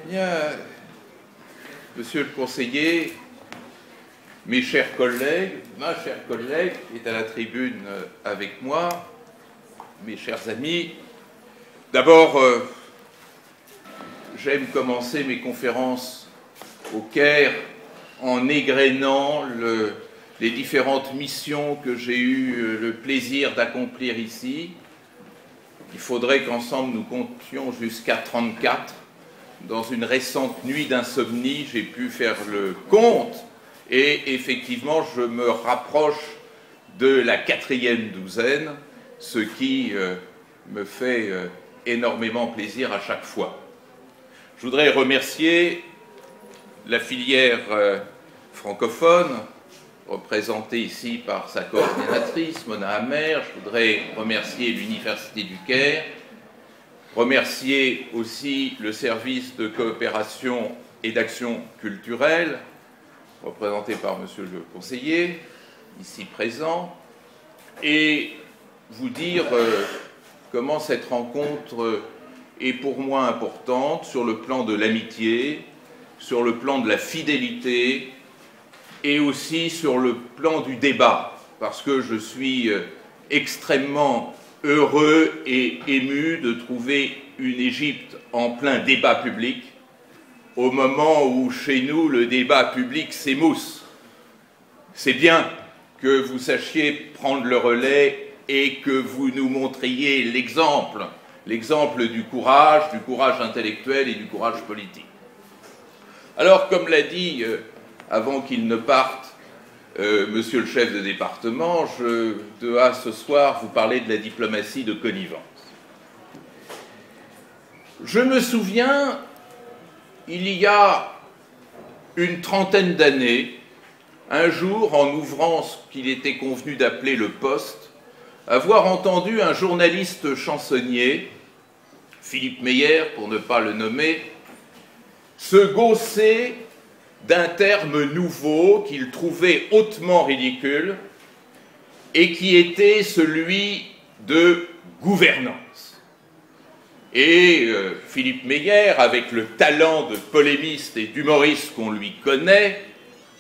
Bien, monsieur le conseiller, mes chers collègues, ma chère collègue qui est à la tribune avec moi, mes chers amis, d'abord, j'aime commencer mes conférences au Caire en égrénant les différentes missions que j'ai eu le plaisir d'accomplir ici. Il faudrait qu'ensemble nous comptions jusqu'à 34. Dans une récente nuit d'insomnie, j'ai pu faire le compte et effectivement, je me rapproche de la 4e douzaine, ce qui me fait énormément plaisir à chaque fois. Je voudrais remercier la filière francophone, représentée ici par sa coordinatrice, Mona Hammer. Je voudrais remercier l'Université du Caire, remercier aussi le service de coopération et d'action culturelle, représenté par monsieur le conseiller, ici présent, et vous dire comment cette rencontre est pour moi importante sur le plan de l'amitié, sur le plan de la fidélité et aussi sur le plan du débat, parce que je suis extrêmement heureux et ému de trouver une Égypte en plein débat public, au moment où chez nous le débat public s'émousse. C'est bien que vous sachiez prendre le relais et que vous nous montriez l'exemple du courage intellectuel et du courage politique. Alors, comme l'a dit, avant qu'il ne parte, monsieur le chef de département, je dois ce soir vous parler de la diplomatie de connivence. Je me souviens, il y a une trentaine d'années, un jour, en ouvrant ce qu'il était convenu d'appeler le Poste, avoir entendu un journaliste chansonnier, Philippe Meyer pour ne pas le nommer, se gausser d'un terme nouveau qu'il trouvait hautement ridicule et qui était celui de gouvernance. Et Philippe Meyer, avec le talent de polémiste et d'humoriste qu'on lui connaît,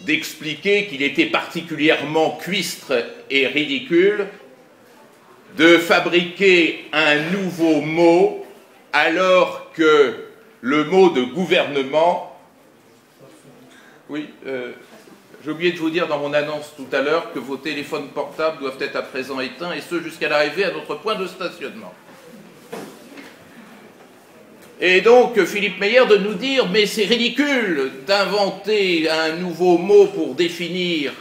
d'expliquer qu'il était particulièrement cuistre et ridicule de fabriquer un nouveau mot alors que le mot de gouvernement... Oui, j'ai oublié de vous dire dans mon annonce tout à l'heure que vos téléphones portables doivent être à présent éteints, et ce jusqu'à l'arrivée à notre point de stationnement. Et donc Philippe Meyer de nous dire « mais c'est ridicule d'inventer un nouveau mot pour définir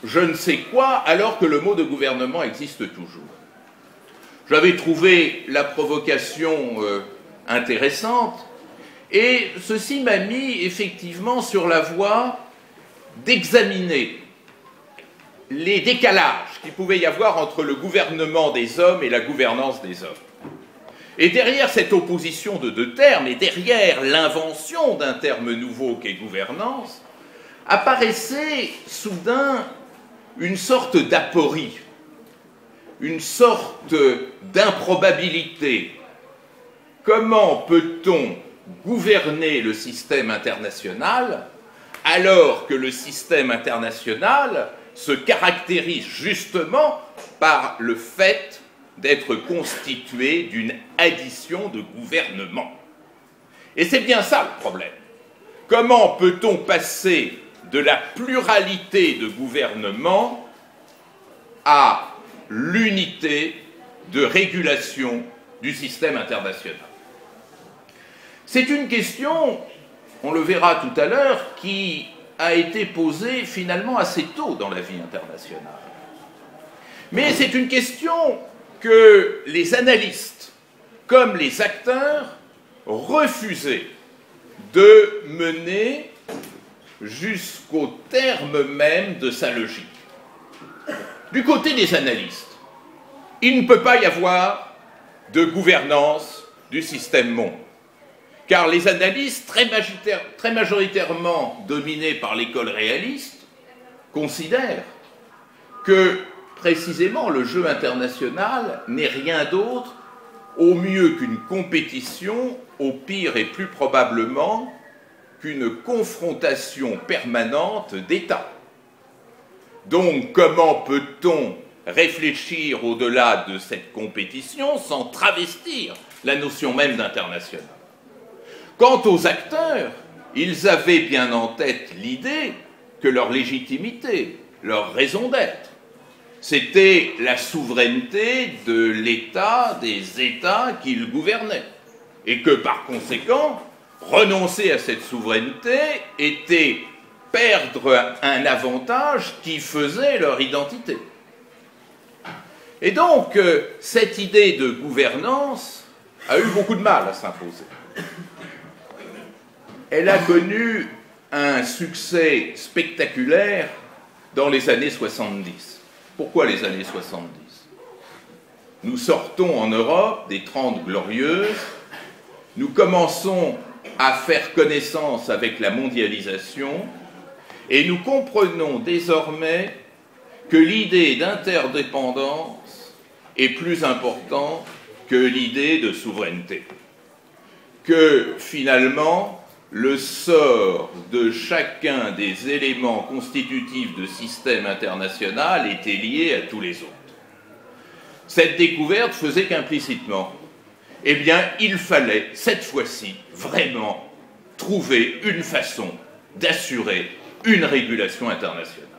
je ne sais quoi alors que le mot de gouvernement existe toujours ». J'avais trouvé la provocation intéressante, et ceci m'a mis effectivement sur la voie d'examiner les décalages qu'il pouvait y avoir entre le gouvernement des hommes et la gouvernance des hommes. Et derrière cette opposition de deux termes, et derrière l'invention d'un terme nouveau qu'est gouvernance, apparaissait soudain une sorte d'aporie, une sorte d'improbabilité. Comment peut-on gouverner le système international alors que le système international se caractérise justement par le fait d'être constitué d'une addition de gouvernements. Et c'est bien ça le problème. Comment peut-on passer de la pluralité de gouvernements à l'unité de régulation du système international? C'est une question, on le verra tout à l'heure, qui a été posée finalement assez tôt dans la vie internationale. Mais c'est une question que les analystes, comme les acteurs, refusaient de mener jusqu'au terme même de sa logique. Du côté des analystes, il ne peut pas y avoir de gouvernance du système monde, car les analystes, très majoritairement dominés par l'école réaliste, considèrent que précisément le jeu international n'est rien d'autre au mieux qu'une compétition au pire et plus probablement qu'une confrontation permanente d'États. Donc, comment peut-on réfléchir au-delà de cette compétition sans travestir la notion même d'international? Quant aux acteurs, ils avaient bien en tête l'idée que leur légitimité, leur raison d'être, c'était la souveraineté de l'État, des États qu'ils gouvernaient, et que par conséquent, renoncer à cette souveraineté était perdre un avantage qui faisait leur identité. Et donc, cette idée de gouvernance a eu beaucoup de mal à s'imposer. Elle a connu un succès spectaculaire dans les années 70. Pourquoi les années 70? Nous sortons en Europe des 30 Glorieuses, nous commençons à faire connaissance avec la mondialisation et nous comprenons désormais que l'idée d'interdépendance est plus importante que l'idée de souveraineté. Que finalement, le sort de chacun des éléments constitutifs de système international était lié à tous les autres. Cette découverte faisait qu'implicitement, eh bien, il fallait, cette fois-ci, vraiment trouver une façon d'assurer une régulation internationale.